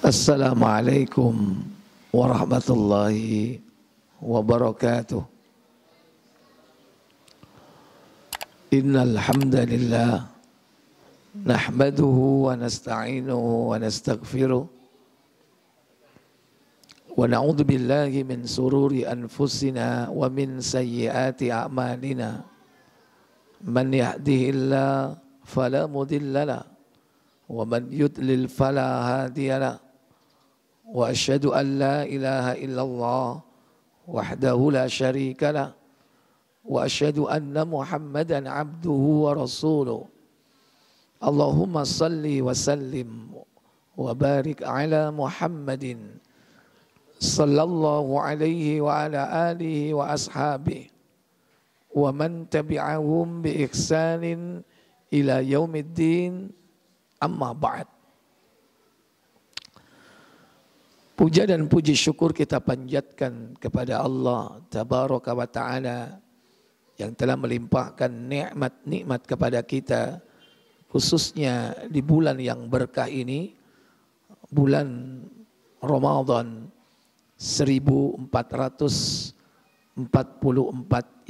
Assalamualaikum warahmatullahi wabarakatuh. Innal hamdalillah nahmaduhu wa nasta'inuhu wa nastaghfiruh wa na'udzu billahi min sururi anfusina wa min sayyiati a'malina. Man yahdihillahu fala mudilla lahu wa man yudlil fala hadiya lahu. Wa asyhadu an la ilaha illallah wahdahu la syarika lah wa asyhadu anna Muhammadan abduhu wa rasuluh. Allahumma salli wa sallim wa barik ala Muhammadin sallallahu alaihi wa ala alihi wa ashabihi wa man tabi'ahum bi ihsanin ila yaumiddin, amma ba'd. Puja dan puji syukur kita panjatkan kepada Allah Tabaraka wa Ta'ala yang telah melimpahkan nikmat-nikmat kepada kita, khususnya di bulan yang berkah ini, bulan Ramadan 1444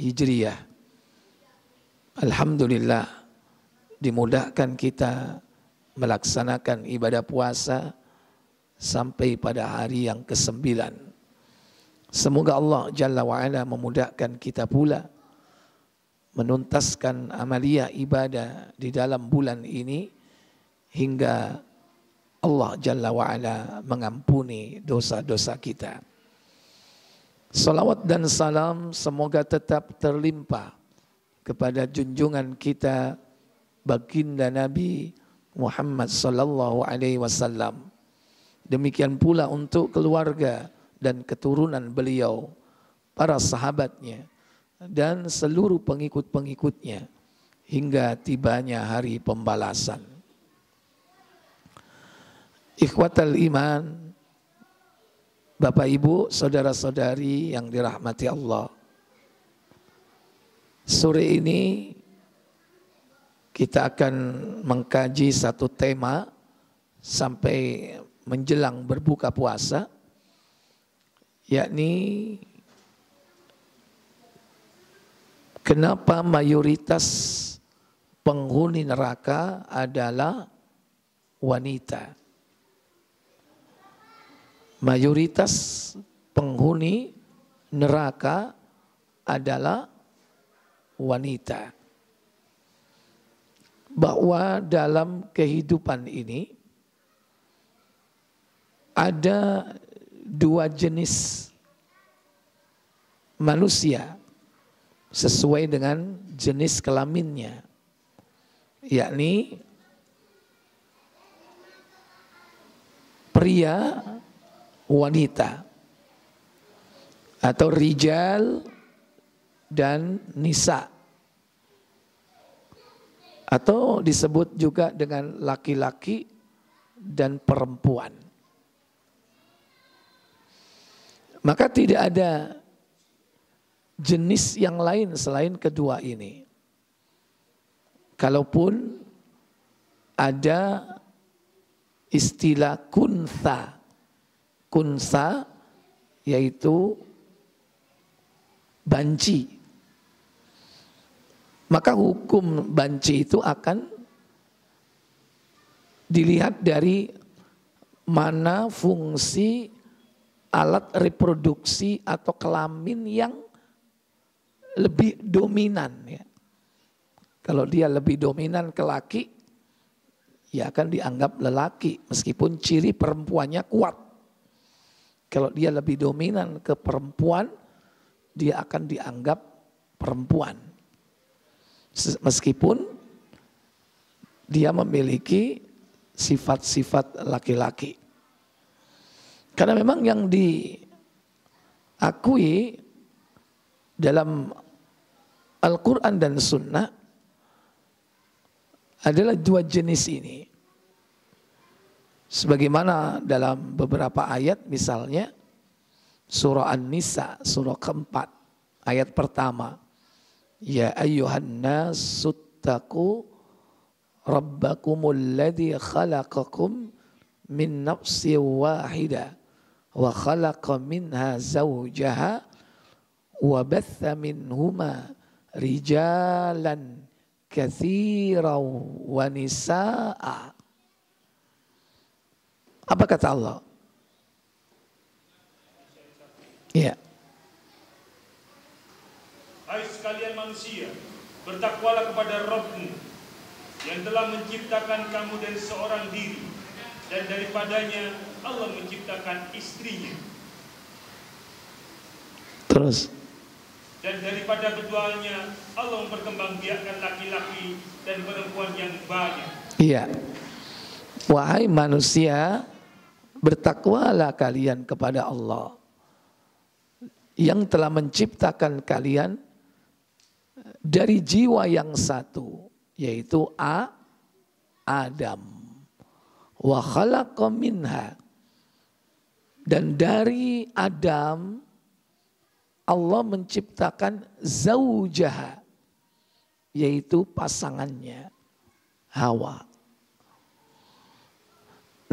Hijriah. Alhamdulillah dimudahkan kita melaksanakan ibadah puasa sampai pada hari yang ke-9. Semoga Allah Jalla wa'ala memudahkan kita pula menuntaskan amalia ibadah di dalam bulan ini hingga Allah Jalla wa'ala mengampuni dosa-dosa kita. Salawat dan salam semoga tetap terlimpah kepada junjungan kita baginda Nabi Muhammad sallallahu alaihi wasallam. Demikian pula untuk keluarga dan keturunan beliau, para sahabatnya, dan seluruh pengikut-pengikutnya hingga tibanya hari pembalasan. Ikhwatal iman, Bapak Ibu, saudara-saudari yang dirahmati Allah. Sore ini kita akan mengkaji satu tema sampai menjelang berbuka puasa, yakni kenapa mayoritas penghuni neraka adalah wanita. Mayoritas penghuni neraka adalah wanita. Bahwa dalam kehidupan ini ada dua jenis manusia sesuai dengan jenis kelaminnya, yakni pria wanita atau rijal dan nisa, atau disebut juga dengan laki-laki dan perempuan. Maka tidak ada jenis yang lain selain kedua ini. Kalaupun ada istilah kunsa, kunsa yaitu banci, maka hukum banci itu akan dilihat dari mana fungsi alat reproduksi atau kelamin yang lebih dominan, ya. Kalau dia lebih dominan ke laki, ya akan dianggap lelaki meskipun ciri perempuannya kuat. Kalau dia lebih dominan ke perempuan, dia akan dianggap perempuan meskipun dia memiliki sifat-sifat laki-laki. Karena memang yang diakui dalam Al-Quran dan Sunnah adalah dua jenis ini. Sebagaimana dalam beberapa ayat, misalnya surah An-Nisa, surah keempat, ayat pertama. Ya ayyuhan nasuttaqu rabbakumul ladzi khalaqakum min nafsin wahidah wa khalaqa minha zawjaha wa batha minhuma rijalan katsiran wa nisaa. Apa kata Allah? Ya. Hai sekalian manusia, bertakwalah kepada Rabbmu yang telah menciptakan kamu dari seorang diri, dan daripadanya Allah menciptakan istrinya. Terus. Dan daripada keduanya Allah memperkembangbiakkan laki-laki dan perempuan yang banyak. Iya. Wahai manusia, bertakwalah kalian kepada Allah yang telah menciptakan kalian dari jiwa yang satu, yaitu Adam. Wa khalaqa minha, dan dari Adam Allah menciptakan zaujaha, yaitu pasangannya Hawa.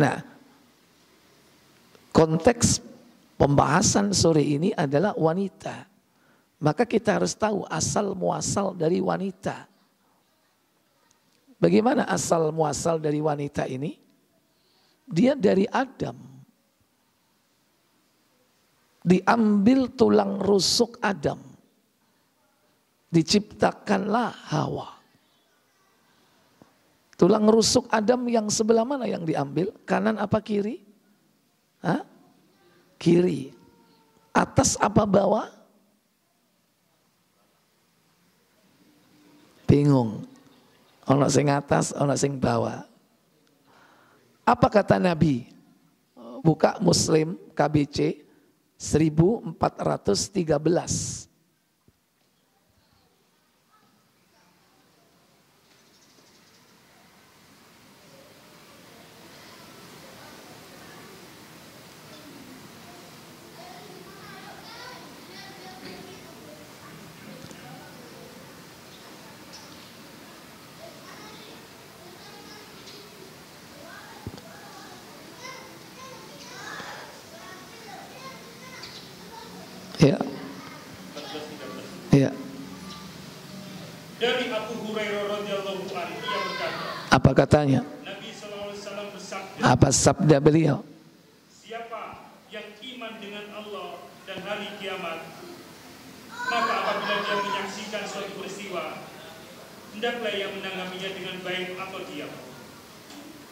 Nah, konteks pembahasan sore ini adalah wanita. Maka kita harus tahu asal muasal dari wanita. Bagaimana asal muasal dari wanita ini? Dia dari Adam. Diambil tulang rusuk Adam. Diciptakanlah Hawa. Tulang rusuk Adam yang sebelah mana yang diambil? Kanan apa kiri? Hah? Kiri. Atas apa bawah? Bingung. Ono sing atas, ono sing bawah. Apa kata Nabi? Buka Muslim KBC 1413. Ya. Ya. Dari Abu Hurairah radhiyallahu anhu, ia berkata, Apa katanya? Nabi SAW bersabda, Apa sabda beliau? siapa yang iman dengan Allah dan hari kiamat, maka apabila dia menyaksikan suatu peristiwa, hendaklah ia menanggapinya dengan baik atau diam.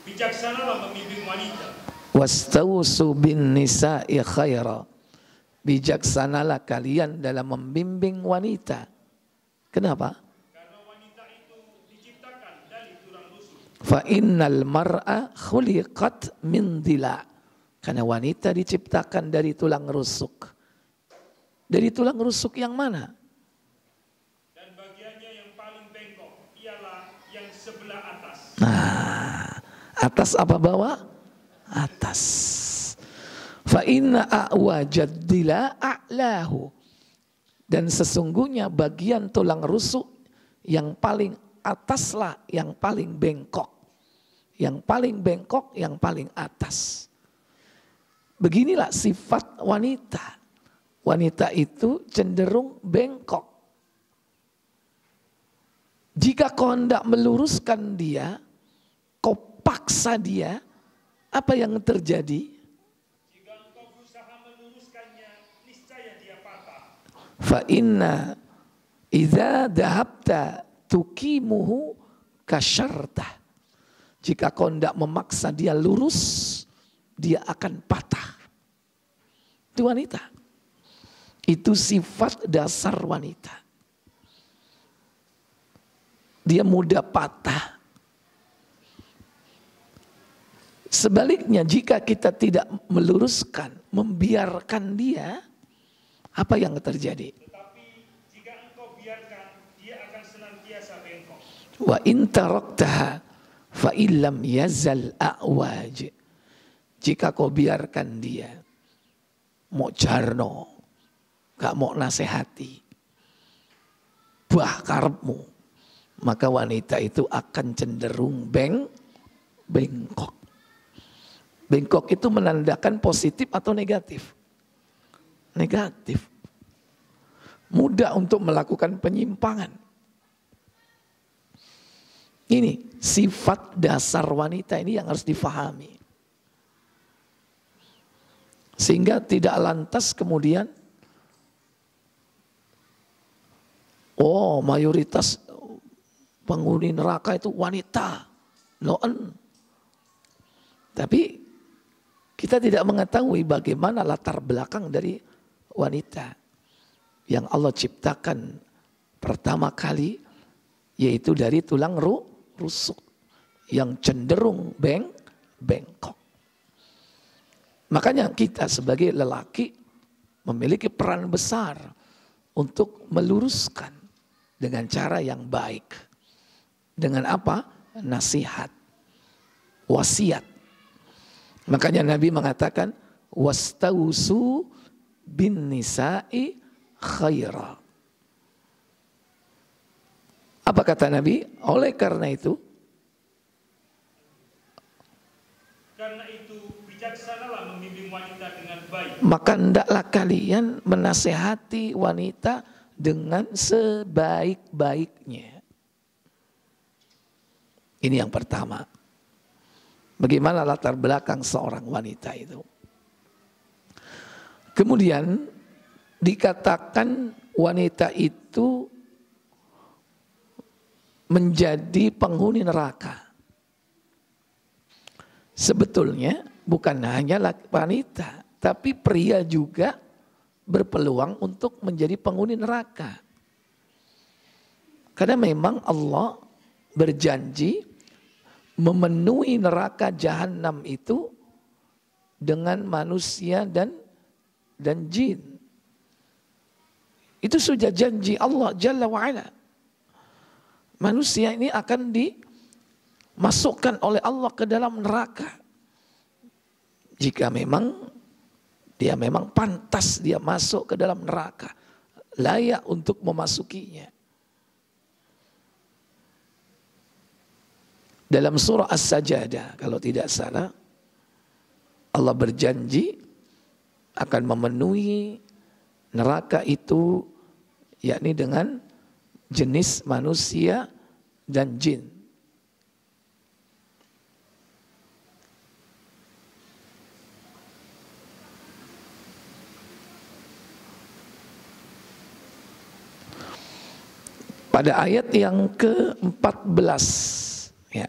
Bijaksanalah membimbing wanita. Wastausu bin nisa'i khaira. Bijaksanalah kalian dalam membimbing wanita. Kenapa? Karena wanita itu diciptakan dari tulang rusuk. Fa innal mar'a khuliqat min dila. Karena wanita diciptakan dari tulang rusuk. Dari tulang rusuk yang mana? Dan bagiannya yang paling bengkok ialah yang sebelah atas. Nah, atas apa bawah? Atas. Fa inna a'wajad dila a'lahu. Dan sesungguhnya bagian tulang rusuk yang paling ataslah yang paling bengkok. Yang paling bengkok, yang paling atas. Beginilah sifat wanita. Wanita itu cenderung bengkok. Jika kau hendak meluruskan dia, kau paksa dia, apa yang terjadi? Fa inna idza dhahabta tuqimuhu kasyartah. Jika kau tidak memaksa dia lurus, dia akan patah. Itu wanita. Itu sifat dasar wanita. Dia mudah patah. Sebaliknya jika kita tidak meluruskan, membiarkan dia, apa yang terjadi? Tetapi jika engkau biarkan, dia akan senantiasa bengkok. Wa in taraktaha fa illam yazal a'waj. Jika kau biarkan dia, mau jarno, gak mau nasihati, buah karepmu, maka wanita itu akan cenderung bengkok. Bengkok itu menandakan positif atau negatif? Negatif. Mudah untuk melakukan penyimpangan. Ini sifat dasar wanita ini yang harus difahami. Sehingga tidak lantas kemudian, oh mayoritas penghuni neraka itu wanita. Loen. Tapi kita tidak mengetahui bagaimana latar belakang dari wanita yang Allah ciptakan pertama kali, yaitu dari tulang rusuk yang cenderung bengkok. Makanya kita sebagai lelaki memiliki peran besar untuk meluruskan dengan cara yang baik. Dengan apa? Nasihat, wasiat. Makanya Nabi mengatakan wastausu bin nisa'i khaira. Apa kata Nabi? Oleh karena itu, bijaksanalah membimbing wanita dengan baik. Maka hendaklah kalian menasehati wanita dengan sebaik-baiknya. Ini yang pertama. Bagaimana latar belakang seorang wanita itu? Kemudian dikatakan wanita itu menjadi penghuni neraka. Sebetulnya bukan hanya wanita, tapi pria juga berpeluang untuk menjadi penghuni neraka. Karena memang Allah berjanji memenuhi neraka jahanam itu dengan manusia dan jin. Itu sudah janji Allah Jalla wa'ala. Manusia ini akan dimasukkan oleh Allah ke dalam neraka. Jika memang dia memang pantas dia masuk ke dalam neraka. Layak untuk memasukinya. Dalam surah As-Sajadah kalau tidak salah, Allah berjanji akan memenuhi neraka itu yakni dengan jenis manusia dan jin. Pada ayat yang ke-14 ya.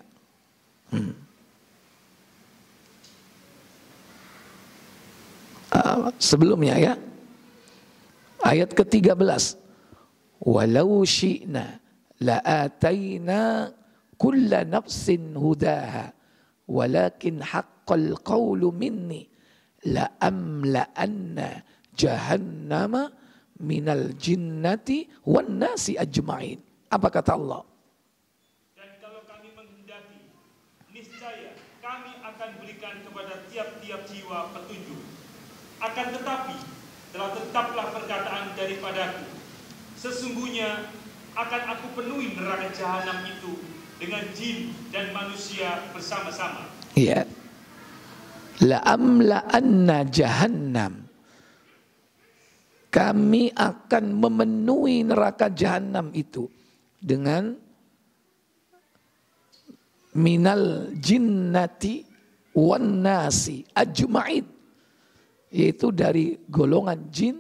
Sebelumnya ya. Ayat ke-13. Walau syi'na la'atayna kulla nafsin hudaha walakin haqqal qawlu minni la'amla'anna jahannama minal jinnati wan nasi ajma'in. Apa kata Allah? Dan kalau kami menghendaki, niscaya kami akan berikan kepada tiap-tiap jiwa petunjuk. Akan tetapi, telah tetaplah perkataan daripadaku. Sesungguhnya akan aku penuhi neraka jahanam itu dengan jin dan manusia bersama-sama. Iya. La'amla'anna jahannam. Kami akan memenuhi neraka jahanam itu dengan minal jinnati wan nasi ajma'in, yaitu dari golongan jin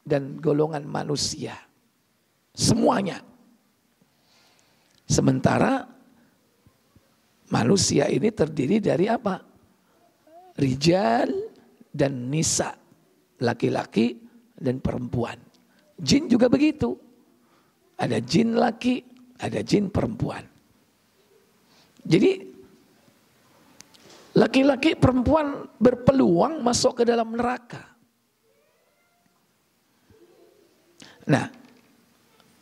dan golongan manusia semuanya. Sementara manusia ini terdiri dari apa? Rijal dan nisa, laki-laki dan perempuan. Jin juga begitu. Ada jin laki, ada jin perempuan. Jadi laki-laki perempuan berpeluang masuk ke dalam neraka. Nah,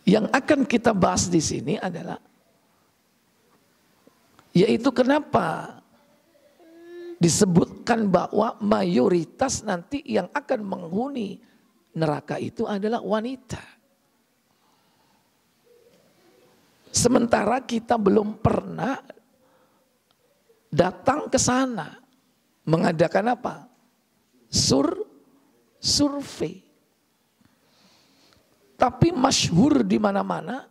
yang akan kita bahas di sini adalah yaitu kenapa disebutkan bahwa mayoritas nanti yang akan menghuni neraka itu adalah wanita. Sementara kita belum pernah datang ke sana. mengadakan apa? Survei. Tapi masyhur di mana-mana,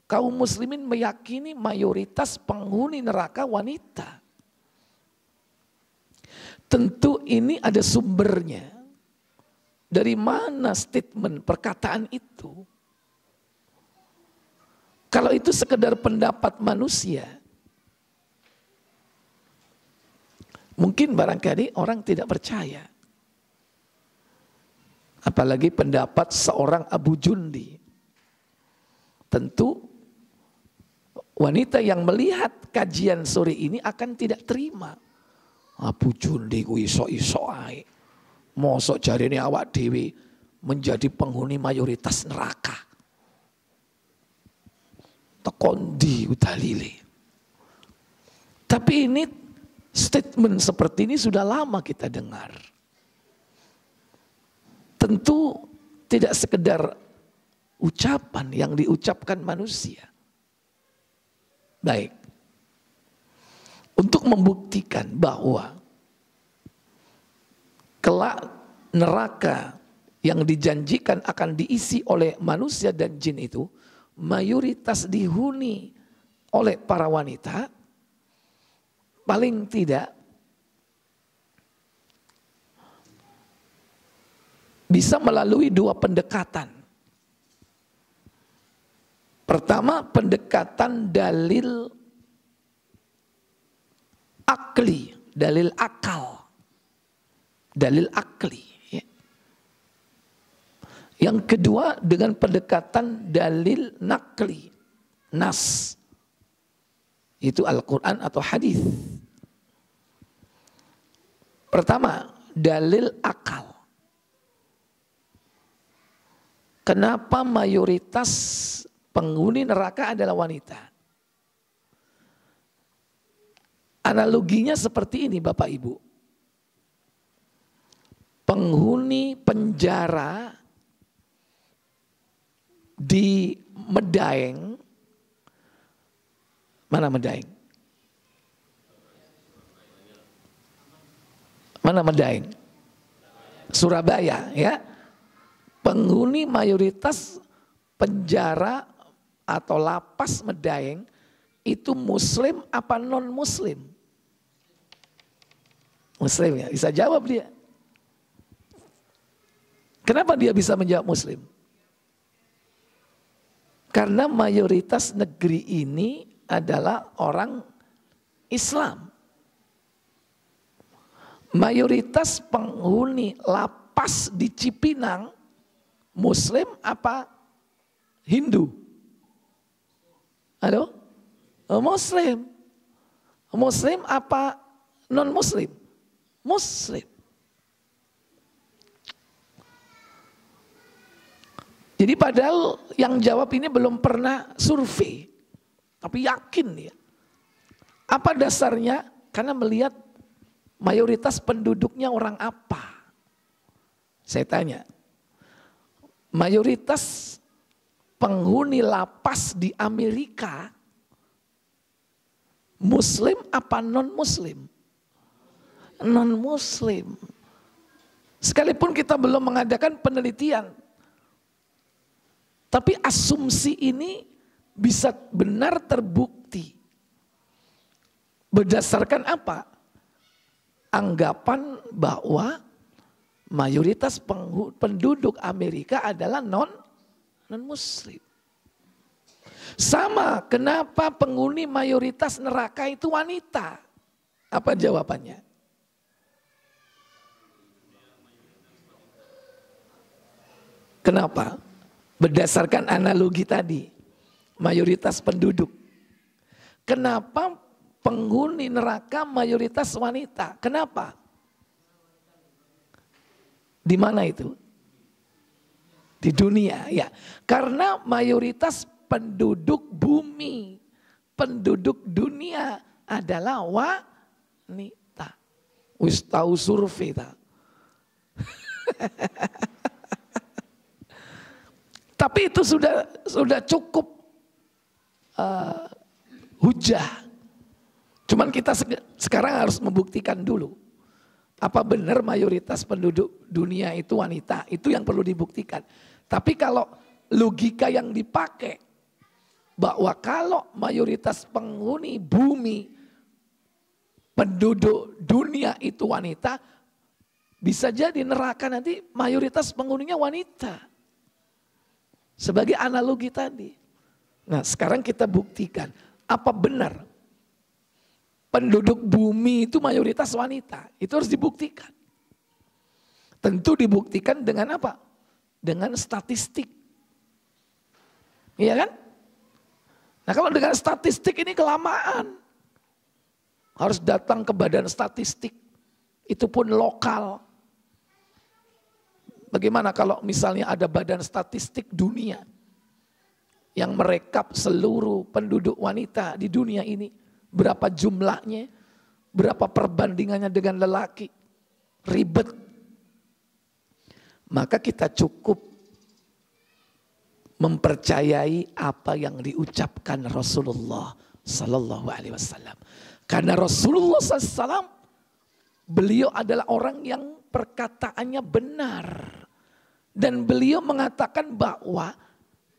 kaum muslimin meyakini mayoritas penghuni neraka wanita. Tentu ini ada sumbernya. Dari mana statement perkataan itu? Kalau itu sekedar pendapat manusia, mungkin barangkali orang tidak percaya. Apalagi pendapat seorang Abu Jundi. Tentu wanita yang melihat kajian sore ini akan tidak terima. Abu Jundi ku iso-iso ae. Mosok jarine awak dewe menjadi penghuni mayoritas neraka. Tekondi dalile. Tapi ini statement seperti ini sudah lama kita dengar. Tentu tidak sekedar ucapan yang diucapkan manusia. Baik. Untuk membuktikan bahwa kelak neraka yang dijanjikan akan diisi oleh manusia dan jin itu mayoritas dihuni oleh para wanita, paling tidak bisa melalui dua pendekatan. Pertama, pendekatan dalil akli, dalil akal, dalil akli. Yang kedua dengan pendekatan dalil nakli, nas, itu Al-Quran atau hadis. Pertama, dalil akal. Kenapa mayoritas penghuni neraka adalah wanita? Analoginya seperti ini Bapak Ibu. Penghuni penjara di Medaeng, mana Medaeng? Mana Medaeng? Surabaya ya. Penghuni mayoritas penjara atau lapas Medaeng itu muslim apa non muslim? Muslim ya, bisa jawab dia. Kenapa dia bisa menjawab muslim? Karena mayoritas negeri ini adalah orang Islam. Mayoritas penghuni lapas di Cipinang Muslim apa Hindu? Halo? Muslim. Muslim apa non muslim? Muslim. Jadi padahal yang jawab ini belum pernah survei. Tapi yakin dia. Apa dasarnya? Karena melihat mayoritas penduduknya orang apa? Saya tanya. Mayoritas penghuni lapas di Amerika muslim apa non muslim? Non muslim. Sekalipun kita belum mengadakan penelitian, tapi asumsi ini bisa benar terbukti. Berdasarkan apa? Anggapan bahwa mayoritas penduduk Amerika adalah non muslim. Sama, kenapa penghuni mayoritas neraka itu wanita? Apa jawabannya? Kenapa? Berdasarkan analogi tadi, mayoritas penduduk. Kenapa penghuni neraka mayoritas wanita? Kenapa? Di mana itu? Di dunia, ya. Karena mayoritas penduduk bumi, penduduk dunia adalah wanita. Wis tahu survei ta. Tapi itu sudah cukup hujah. Cuman kita sekarang harus membuktikan dulu. Apa benar mayoritas penduduk dunia itu wanita? Itu yang perlu dibuktikan. Tapi kalau logika yang dipakai, bahwa kalau mayoritas penghuni bumi, penduduk dunia itu wanita, bisa jadi neraka nanti mayoritas penghuninya wanita. Sebagai analogi tadi. Nah sekarang kita buktikan, apa benar penduduk bumi itu mayoritas wanita? Itu harus dibuktikan. Tentu dibuktikan dengan apa? Dengan statistik. Iya kan? Nah kalau dengan statistik ini kelamaan. Harus datang ke badan statistik. Itu pun lokal. Bagaimana kalau misalnya ada badan statistik dunia yang merekap seluruh penduduk wanita di dunia ini. Berapa jumlahnya, berapa perbandingannya dengan lelaki. Ribet. Maka kita cukup mempercayai apa yang diucapkan Rasulullah Sallallahu Alaihi Wasallam. Karena Rasulullah SAW, beliau adalah orang yang perkataannya benar. Dan beliau mengatakan bahwa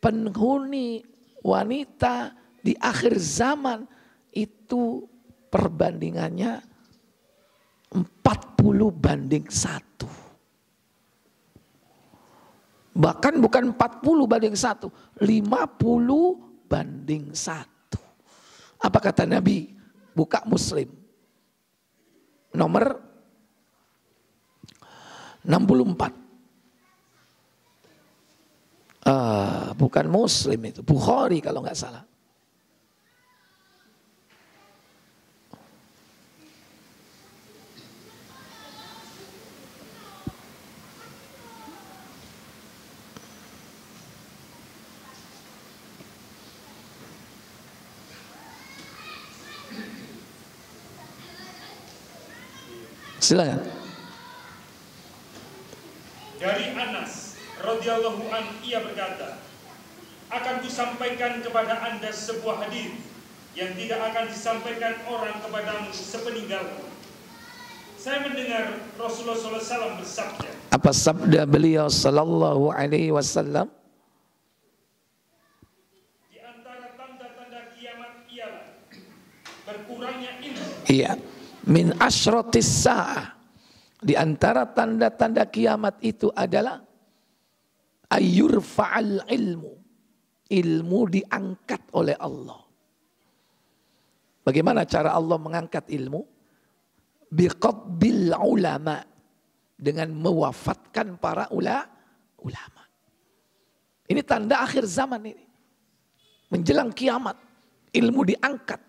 penghuni wanita di akhir zaman itu perbandingannya 40:1. Bahkan bukan 40:1, 50:1. Apa kata Nabi? Buka Muslim. Nomor 64. Bukan Muslim itu, Bukhari kalau nggak salah. Silakan. Dari Anas radhiyallahu an ia berkata, akan kusampaikan kepada Anda sebuah hadis yang tidak akan disampaikan orang kepadamu sepeninggalku. Saya mendengar Rasulullah SAW bersabda. Apa sabda beliau Sallallahu Alaihi Wasallam? Di antara tanda-tanda kiamat ialah berkurangnya ilmu. Iya. Min asyratis sa'ah. Di antara tanda-tanda kiamat itu adalah ayyurfa'al ilmu. Ilmu diangkat oleh Allah. Bagaimana cara Allah mengangkat ilmu? Biqabbil ulama. Dengan mewafatkan para ulama. Ini tanda akhir zaman ini. Menjelang kiamat. Ilmu diangkat.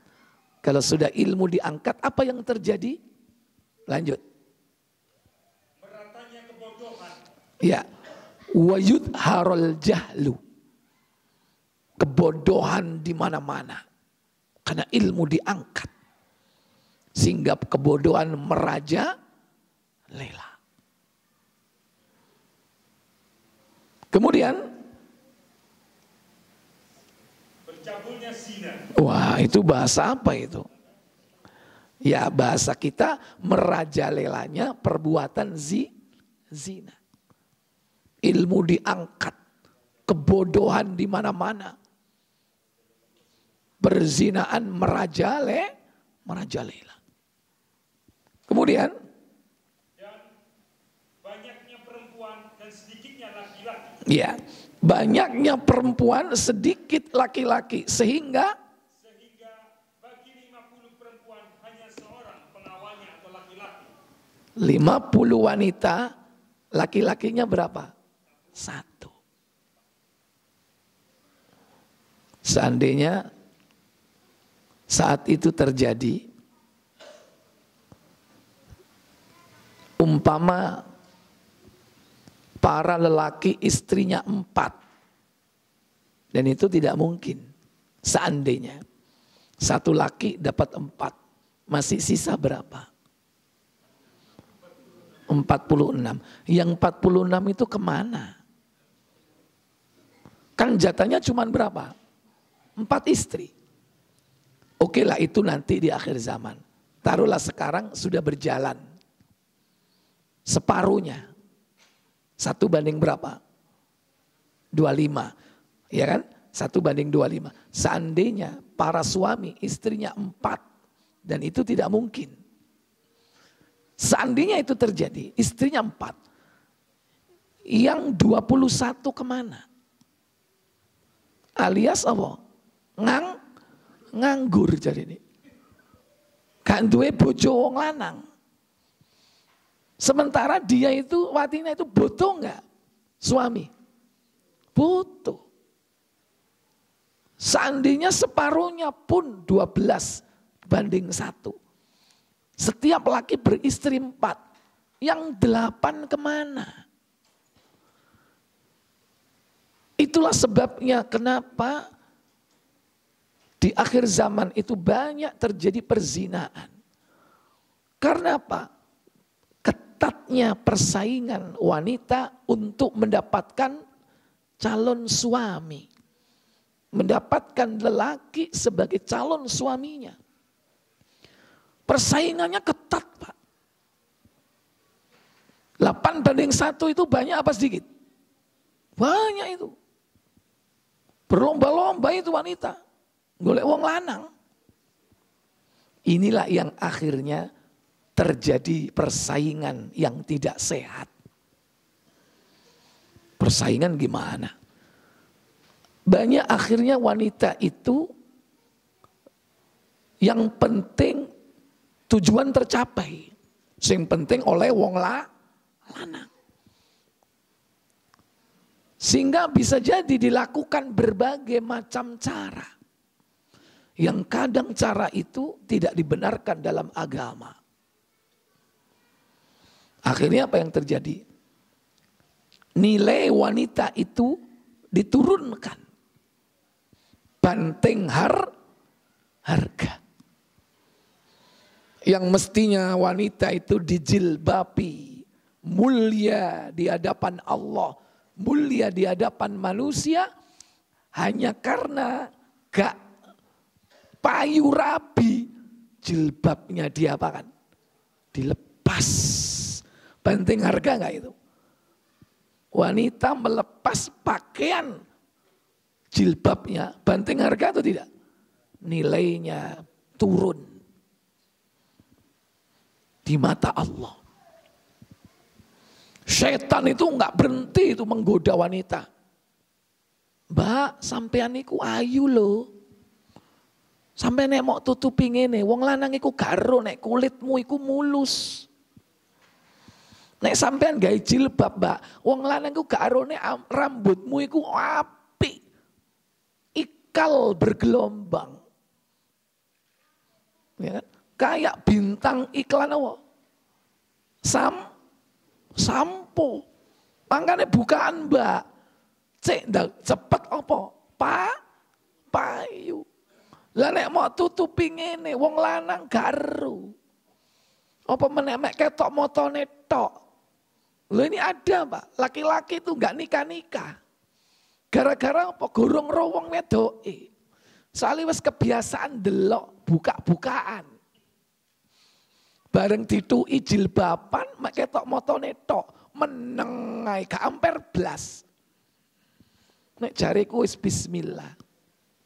Kalau sudah ilmu diangkat, apa yang terjadi? Lanjut. Meratanya kebodohan. Ya. Wa yudharul jahlu. Kebodohan di mana-mana. Karena ilmu diangkat. Sehingga kebodohan merajalela. Kemudian bercabulnya zina. Wah, itu bahasa apa itu? Ya, bahasa kita merajalelanya perbuatan zina. Ilmu diangkat, kebodohan di mana-mana. Perzinaan merajalela. Kemudian Dan banyaknya perempuan dan sedikitnya laki-laki. ya, banyaknya perempuan sedikit laki-laki sehingga bagi 50 perempuan hanya seorang pengawalnya atau laki-laki. 50 wanita, laki-lakinya berapa? 1. Seandainya saat itu terjadi, umpama para lelaki istrinya 4. Dan itu tidak mungkin. Seandainya. 1 laki dapat 4. Masih sisa berapa? 46. Yang 46 itu kemana? Kan jatahnya cuma berapa? 4 istri. Oke lah itu nanti di akhir zaman. Taruhlah sekarang sudah berjalan. Separuhnya. 1 banding berapa? 25. Ya kan? 1 banding 25. Seandainya para suami istrinya 4. Dan itu tidak mungkin. Seandainya itu terjadi, istrinya 4. Yang 21 kemana? Alias apa? Nganggur jadi ini. Gak duwe bojo wong lanang. Sementara dia itu, watina itu butuh enggak? Suami. Butuh. Seandainya separuhnya pun 12 banding 1. Setiap laki beristri 4. Yang 8 kemana? Itulah sebabnya kenapa di akhir zaman itu banyak terjadi perzinaan. Karena apa? Ketatnya persaingan wanita untuk mendapatkan calon suami. Mendapatkan lelaki sebagai calon suaminya. Persaingannya ketat, Pak. 8 banding 1 itu banyak apa sedikit? Banyak itu. Berlomba-lomba itu wanita. Golek wong lanang. Inilah yang akhirnya terjadi persaingan yang tidak sehat. Persaingan gimana? Banyak akhirnya wanita itu yang penting tujuan tercapai. Yang penting oleh wong lanang. Sehingga bisa jadi dilakukan berbagai macam cara. Yang kadang cara itu tidak dibenarkan dalam agama. Akhirnya apa yang terjadi? Nilai wanita itu diturunkan. Banting harga. Yang mestinya wanita itu dijilbabi. Mulia di hadapan Allah. Mulia di hadapan manusia. Hanya karena gak payu rabi. Jilbabnya dia apa kan? Dilepas. Banting harga gak itu? Wanita melepas pakaian jilbabnya. Banting harga atau tidak? Nilainya turun. Di mata Allah. Setan itu enggak berhenti itu menggoda wanita. Mbak, sampean iku ayu loh. Sampai nek mau tutupi ngene, wong lanang iku garo nek kulitmu iku mulus. Nek sampean gawe jilbab, Mbak, wong lanang iku garo nek rambutmu iku apik. Ikal bergelombang. Ya kan? Kayak bintang iklan apa? Sampo. Makanya bukaan, Mbak. Cek cepet apa? Payu. Lah nek mau tutupi ngene wong lanang garu. Apa menek ketok motone tok. Lho ini ada, Pak. Laki-laki itu enggak nikah-nikah. Gara-gara apa? Gorong rowong wedoke. Soalnya wis kebiasaan delok buka-bukaan. Bareng ditui jilbaban, mek ketok motone tok, meneng ae gak amper blas. Nek jariku wis bismillah.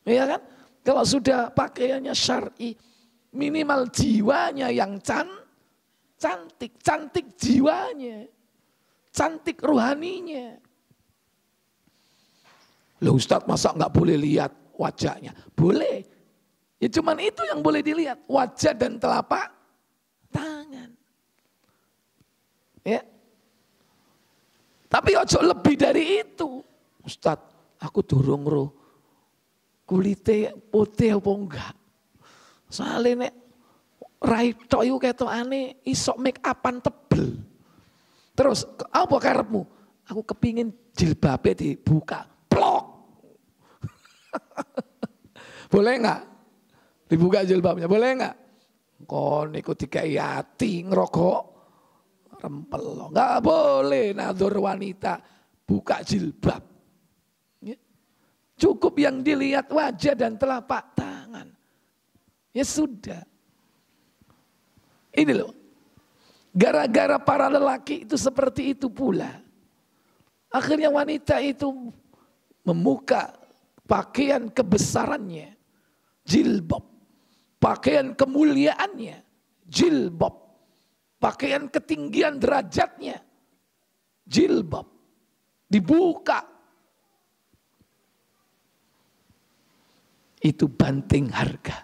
Ya kan? Kalau sudah pakaiannya syar'i, minimal jiwanya yang cantik, cantik jiwanya, cantik rohaninya. Loh Ustadz masa nggak boleh lihat wajahnya? Boleh. Ya cuman itu yang boleh dilihat, wajah dan telapak tangan. Ya. Tapi ojo lebih dari itu. Ustadz, aku durung roh. Kulite putih apa enggak? Soalnya nek raito iku ketokane iso make upan tebel. Terus apa karepmu? Aku kepingin jilbabe dibuka. Plok. Boleh enggak? Dibuka jilbabnya, boleh enggak? Kon iku dikai ati ngerokok rempel. Enggak boleh nadur wanita buka jilbab. Cukup yang dilihat wajah dan telapak tangan. Ya sudah. Ini loh. Gara-gara para lelaki itu seperti itu pula. Akhirnya wanita itu membuka pakaian kebesarannya. Jilbab. Pakaian kemuliaannya. Jilbab. Pakaian ketinggian derajatnya. Jilbab. Dibuka. Itu banting harga.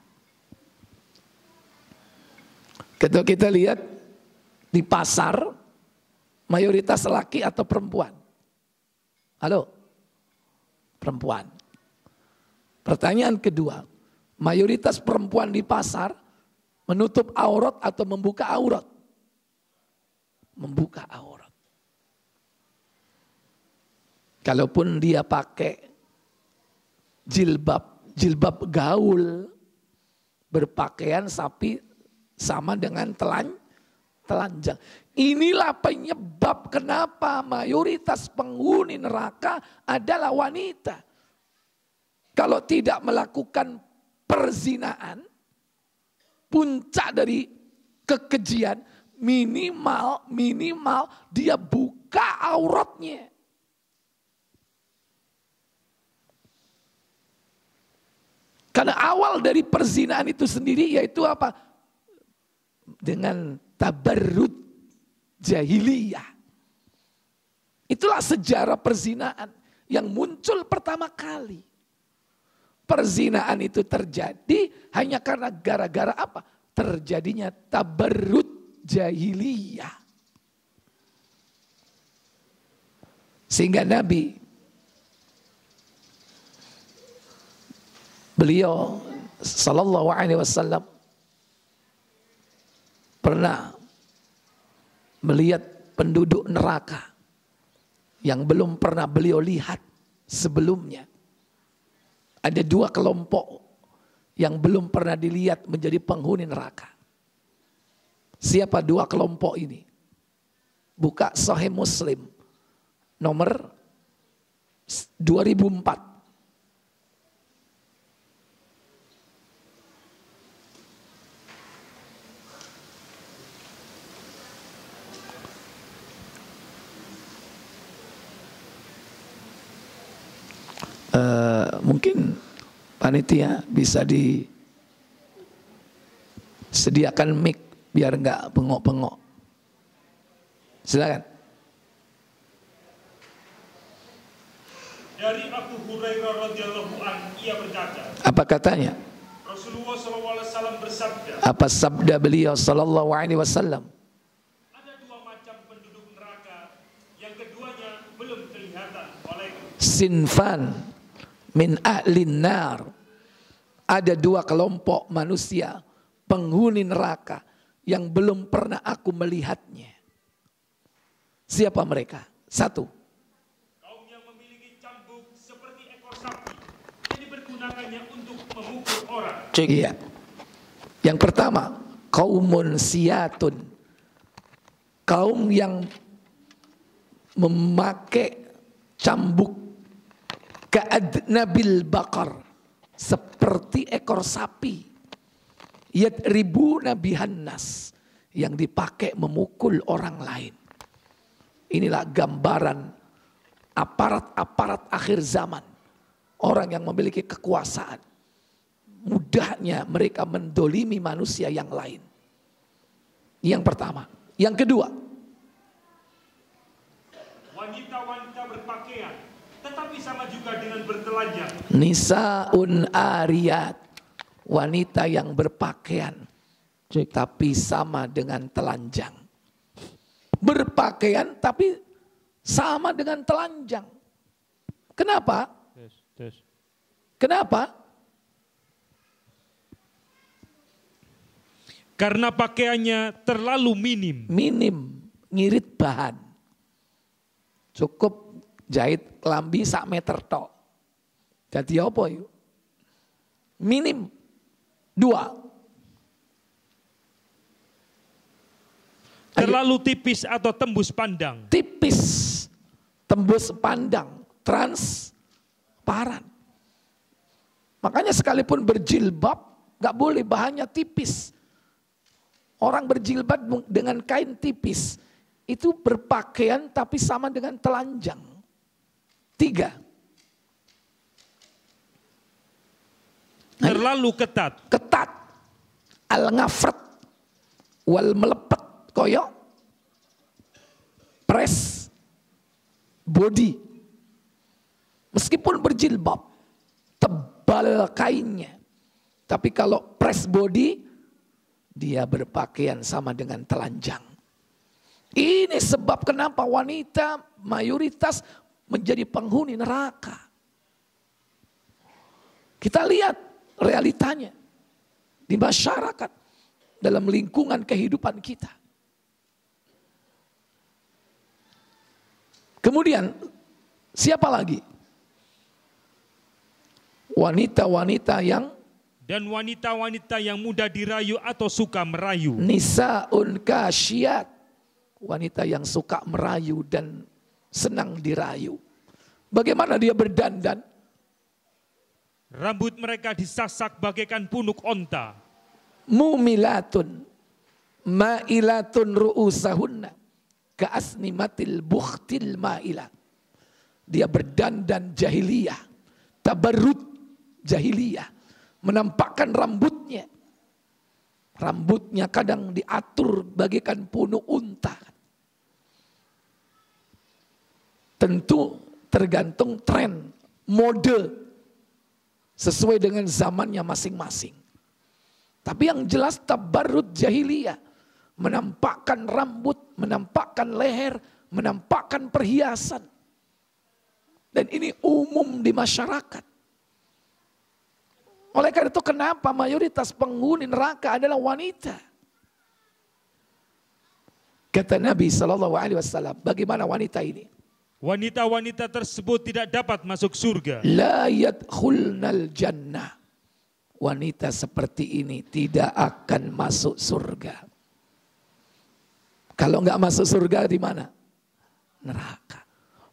Kalau kita lihat di pasar, mayoritas laki atau perempuan? Halo? Perempuan. Pertanyaan kedua, mayoritas perempuan di pasar menutup aurat atau membuka aurat? Membuka aurat. Kalaupun dia pakai jilbab gaul, berpakaian sapi sama dengan telanjang. Inilah penyebab kenapa mayoritas penghuni neraka adalah wanita. Kalau tidak melakukan perzinaan, puncak dari kekejian, minimal dia buka auratnya. Karena awal dari perzinaan itu sendiri yaitu apa? Dengan tabarrud jahiliyah. Itulah sejarah perzinaan yang muncul pertama kali. Perzinaan itu terjadi hanya karena gara-gara apa? Terjadinya tabarrud jahiliyah. Sehingga beliau sallallahu alaihi wasallam pernah melihat penduduk neraka yang belum pernah beliau lihat sebelumnya. Ada dua kelompok yang belum pernah dilihat menjadi penghuni neraka. Siapa dua kelompok ini? Buka Sahih Muslim nomor 2004. Mungkin panitia bisa disediakan mic biar nggak bengok-bengok. Silakan. Dari Abu Hurairah radhiyallahu anhu ia berkata. Apa katanya? Rasulullah SAW bersabda. Apa sabda beliau sallallahu alaihi wasallam? Ada dua macam penduduk neraka yang keduanya belum kelihatan olehku. Sinfan min ahlin nar. Ada dua kelompok manusia penghuni neraka yang belum pernah aku melihatnya. Siapa mereka? Satu, Kaum yang memiliki cambuk seperti ekor sapi yang dipergunakannya untuk memukul orang. Iya. Yang pertama, kaumun siyatun. Kaum yang memakai cambuk ka'adnabil bakar, seperti ekor sapi. Yadribuna bihannas, yang dipakai memukul orang lain. Inilah gambaran aparat-aparat akhir zaman. Orang yang memiliki kekuasaan. Mudahnya mereka mendolimi manusia yang lain. Yang pertama. Yang kedua, wanita-wanita berpakaian tetapi sama juga dengan bertelanjang. nisaun ariyat, wanita yang berpakaian tapi sama dengan telanjang. Berpakaian tapi sama dengan telanjang. Kenapa? Kenapa? Karena pakaiannya terlalu Minim, ngirit bahan. Cukup jahit kelambi sak meter tok. Jadi apa yuk? Minim. Dua. terlalu tipis atau tembus pandang. Tipis, tembus pandang, transparan. Makanya sekalipun berjilbab Gak boleh, bahannya tipis. Orang berjilbab dengan kain tipis. Itu berpakaian tapi sama dengan telanjang. 3. Terlalu ketat. Ketat. Al-ngafrat. Wal melepet. Koyok. Press. Body. Meskipun berjilbab. Tebal kainnya. Tapi kalau press body, dia berpakaian sama dengan telanjang. Ini sebab kenapa wanita mayoritas menjadi penghuni neraka. Kita lihat realitanya di masyarakat, dalam lingkungan kehidupan kita. Kemudian, siapa lagi? Wanita-wanita yang Dan wanita-wanita yang mudah dirayu atau suka merayu. Nisa'un kasyat. Wanita yang suka merayu dan senang dirayu. Bagaimana dia berdandan? Rambut mereka disasak bagaikan punuk onta. Mumilatun. Ma'ilatun ru'usahunna. Ka'asnimatil bukhtil ma'ilah. Dia berdandan jahiliyah. Tabarrut jahiliyah. Menampakkan rambutnya. Rambutnya kadang diatur bagaikan punuk unta. Tentu tergantung tren, mode. Sesuai dengan zamannya masing-masing. Tapi yang jelas tabarrut jahiliyah. Menampakkan rambut, menampakkan leher, menampakkan perhiasan. Dan ini umum di masyarakat. Oleh karena itu kenapa mayoritas penghuni neraka adalah wanita. Kata Nabi SAW, bagaimana wanita ini? Wanita-wanita tersebut tidak dapat masuk surga. La yadkhulnal jannah. Wanita seperti ini tidak akan masuk surga. Kalau nggak masuk surga di mana? Neraka.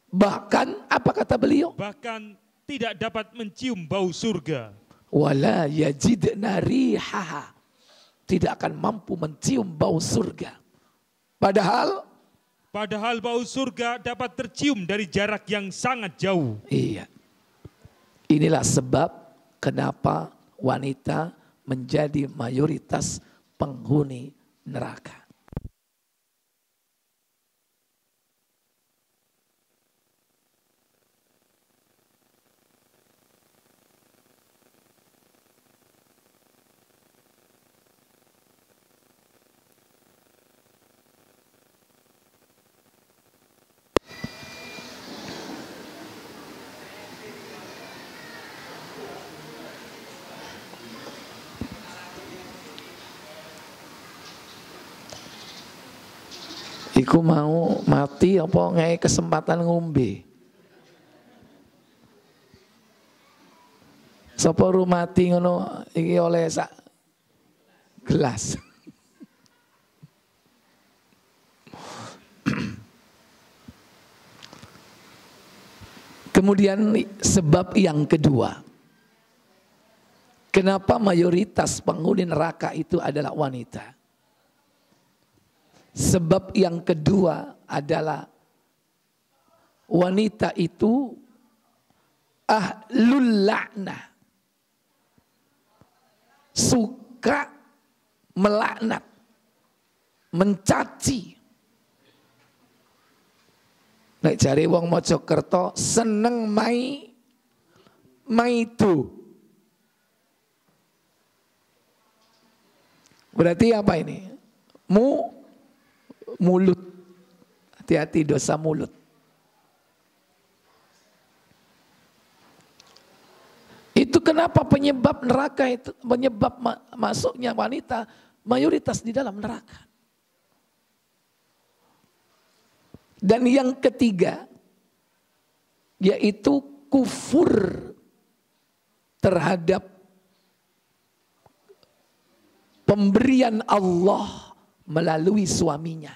Bahkan apa kata beliau? Bahkan tidak dapat mencium bau surga. Wala yajidna rihaha. Tidak akan mampu mencium bau surga. Padahal bau surga dapat tercium dari jarak yang sangat jauh. Iya. Inilah sebab kenapa wanita menjadi mayoritas penghuni neraka. Iku mau mati apa ngei kesempatan ngombe. Sapa ru mati ngono iki oleh sak gelas. Kemudian sebab yang kedua. Kenapa mayoritas penghuni neraka itu adalah wanita? Sebab yang kedua adalah wanita itu ahlul la'nah. Suka melaknat, mencaci. Nek jare wong Mojokerto seneng maitu. Berarti apa ini? Mulut. Hati-hati dosa mulut. Itu kenapa penyebab neraka itu, penyebab masuknya wanita mayoritas di dalam neraka. Dan yang ketiga yaitu kufur terhadap pemberian Allah melalui suaminya.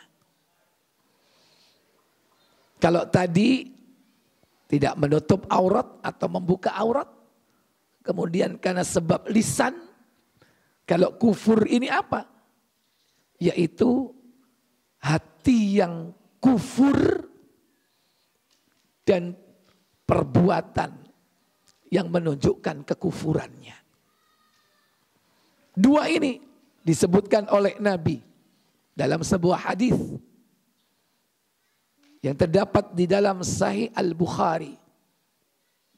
Kalau tadi tidak menutup aurat atau membuka aurat, kemudian karena sebab lisan, Kalau kufur ini apa? Yaitu hati yang kufur dan perbuatan yang menunjukkan kekufurannya. Dua ini disebutkan oleh Nabi dalam sebuah hadis yang terdapat di dalam Sahih Al-Bukhari.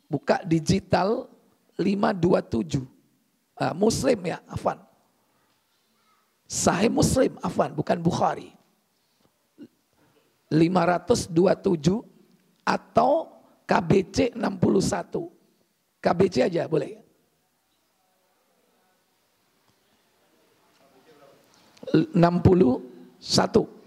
Buka digital 527. Muslim ya, afwan. Sahih Muslim, afwan, bukan Bukhari. 527 atau KBC 61. KBC aja boleh. 61.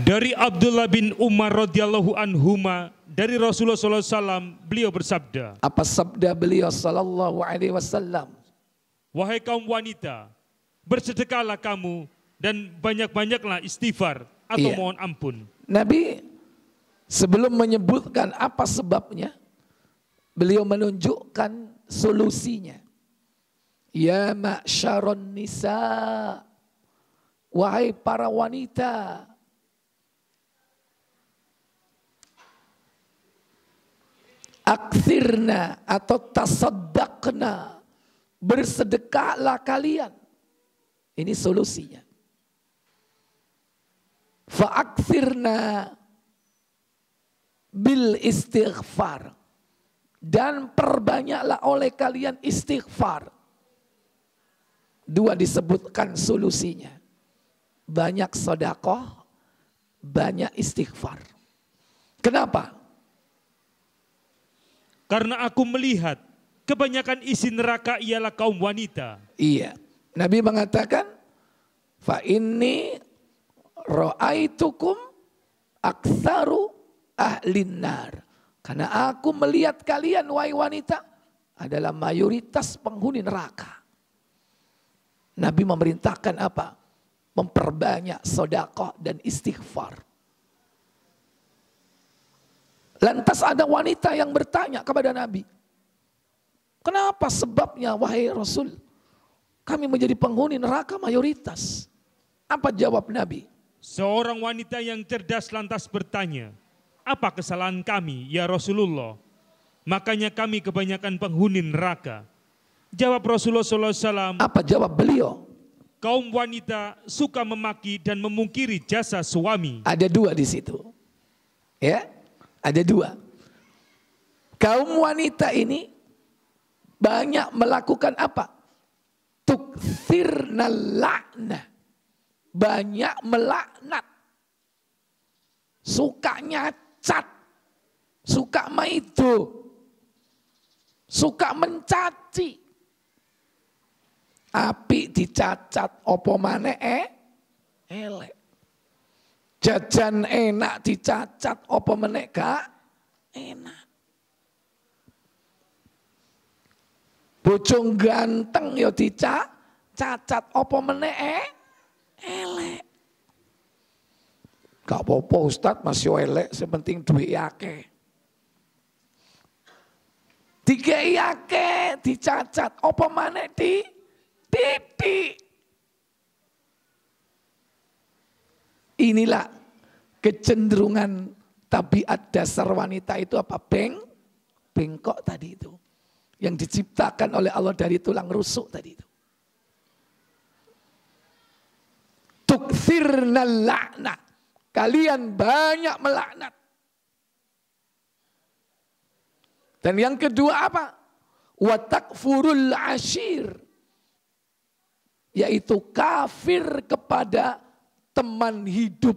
Dari Abdullah bin Umar radhiyallahu anhuma, dari Rasulullah SAW, beliau bersabda. Apa sabda beliau sallallahu alaihi wasallam? Wahai kaum wanita, bersedekahlah kamu dan banyak-banyaklah istighfar atau mohon ampun. Nabi sebelum menyebutkan apa sebabnya, beliau menunjukkan solusinya. Ya ma'syaron nisa, wahai para wanita, aktsirna atau tasaddaqna, bersedekahlah kalian. Ini solusinya. Fa'aktsirna bil istighfar, dan perbanyaklah oleh kalian istighfar. Dua disebutkan solusinya. Banyak sedekah, banyak istighfar. Kenapa? Karena aku melihat kebanyakan isi neraka ialah kaum wanita. Iya. Nabi mengatakan, fa inni ra'aitukum aktsaru ahlin nar. Karena aku melihat kalian wahai wanita adalah mayoritas penghuni neraka. Nabi memerintahkan apa? Memperbanyak sedekah dan istighfar. Lantas ada wanita yang bertanya kepada Nabi, kenapa sebabnya wahai Rasul kami menjadi penghuni neraka mayoritas? Apa jawab Nabi? Seorang wanita yang cerdas lantas bertanya, apa kesalahan kami ya Rasulullah? Makanya kami kebanyakan penghuni neraka. Jawab Rasulullah SAW. Apa jawab beliau? Kaum wanita suka memaki dan memungkiri jasa suami. Ada dua di situ. Ya, ada dua. Kaum wanita ini banyak melakukan apa? Tukthirna la'nah. Banyak melaknat. Suka nyacat. Suka maido. Suka mencaci. Api dicacat, opo maneh elek. Jajan enak dicacat, opo meneh gak enak. Bojong ganteng yo dicacat, opo meneh elek. Gak apa-apa Ustadz, masih elek, sepenting duit akeh. Dikei akeh dicacat, opo maneh titik. Inilah kecenderungan tabiat dasar wanita itu apa? Bengkok tadi itu. Yang diciptakan oleh Allah dari tulang rusuk tadi itu. Tukthirna la'na. Kalian banyak melaknat. Dan yang kedua apa? Wa takfurul ashir. Yaitu kafir kepada teman hidup.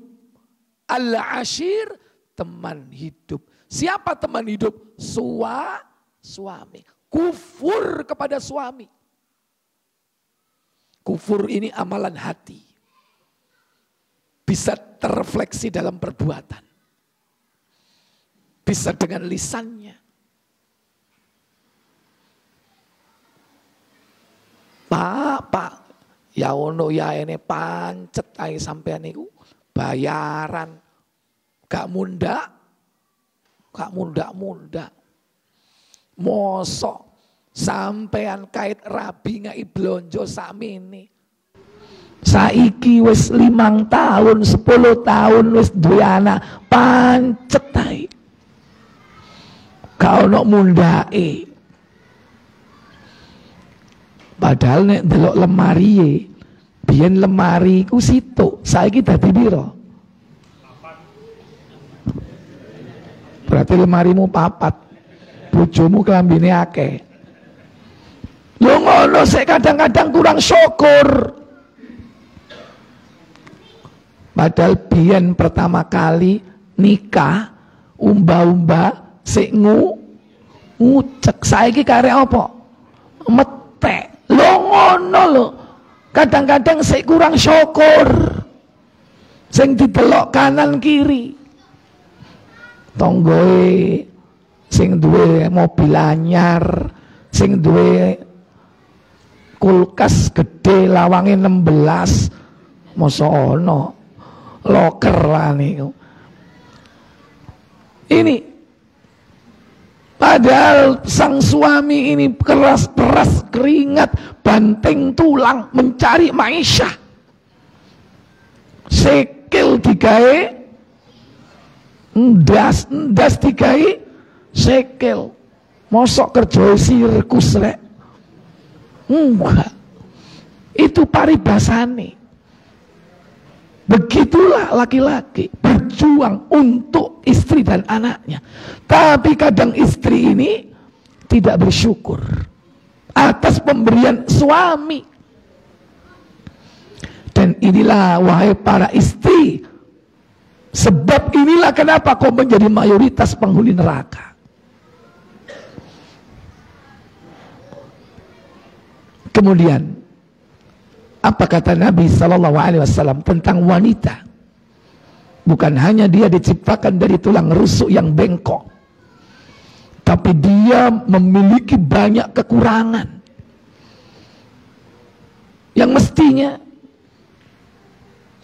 Al-ashir, teman hidup. Siapa teman hidup? Suami. Kufur kepada suami. Kufur ini amalan hati. Bisa terrefleksi dalam perbuatan. Bisa dengan lisannya. Ya ono ya ini pancet ae sampean niku bayaran. Gak mundak. Mosok sampean kait rabi ngai blonjo sakmene. Saiki wis 5 tahun, 10 tahun wis duwe anak, pancet ae. Gak ono mundake. Padahal nek delok lemari, biyen lemari ku situk, saiki dadi piro? Berarti lemarimu 4. Bojomu kelambine akeh. Lho ngono sik kadang-kadang kurang syukur. Padahal biyen pertama kali nikah, umba-umba sik ngucek. Saiki karek apa? Metek. Lho ngono lho. Kadang-kadang sik kurang syukur. Sing didelok kanan kiri. Tonggoe sing duwe mobil anyar, sing duwe kulkas gede lawange 16. Mosok ono loker lah niku. Ini padahal sang suami ini keras keringat, banting tulang mencari maisha. Sikil digawe ndas digawe sikil. Mosok kerja sirkus rek. Enggak. Itu paribasane. Begitulah laki-laki berjuang untuk istri dan anaknya. Tapi kadang istri ini tidak bersyukur atas pemberian suami. Dan inilah wahai para istri, sebab inilah kenapa kau menjadi mayoritas penghuni neraka. Kemudian apa kata Nabi SAW tentang wanita? Bukan hanya dia diciptakan dari tulang rusuk yang bengkok, tapi dia memiliki banyak kekurangan yang mestinya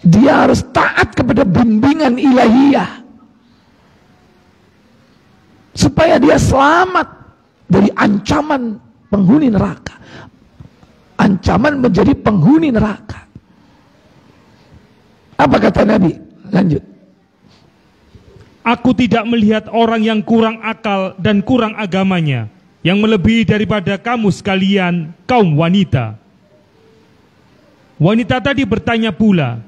dia harus taat kepada bimbingan ilahiyah supaya dia selamat dari ancaman penghuni neraka. Ancaman menjadi penghuni neraka. Apa kata Nabi? Lanjut. Aku tidak melihat orang yang kurang akal dan kurang agamanya yang melebihi daripada kamu sekalian, kaum wanita. Wanita tadi bertanya pula,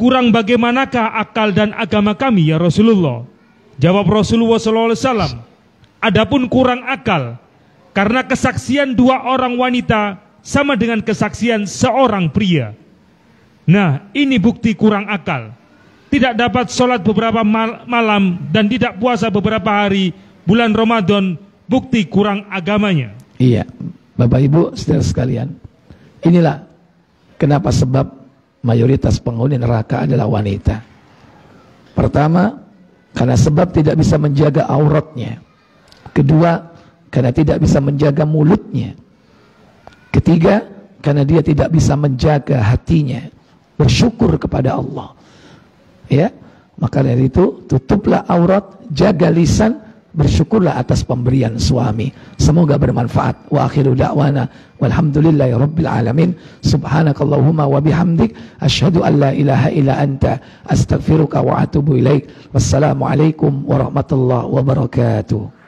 kurang bagaimanakah akal dan agama kami ya Rasulullah? Jawab Rasulullah SAW, adapun kurang akal, karena kesaksian 2 orang wanita sama dengan kesaksian seorang pria. Nah, ini bukti kurang akal. Tidak dapat sholat beberapa malam dan tidak puasa beberapa hari bulan Ramadan, bukti kurang agamanya. Iya, Bapak Ibu saudara sekalian, inilah kenapa sebab mayoritas penghuni neraka adalah wanita. Pertama, karena sebab tidak bisa menjaga auratnya. Kedua, karena tidak bisa menjaga mulutnya. Ketiga, karena dia tidak bisa menjaga hatinya, bersyukur kepada Allah. Ya, maka dari itu tutuplah aurat, jaga lisan, bersyukurlah atas pemberian suami. Semoga bermanfaat. Wa akhiru da'wana walhamdulillahi rabbil alamin. Subhanakallahumma wa bihamdik asyhadu an la ilaha illa anta astaghfiruka wa atubu ilaik. Wassalamualaikum warahmatullahi wabarakatuh.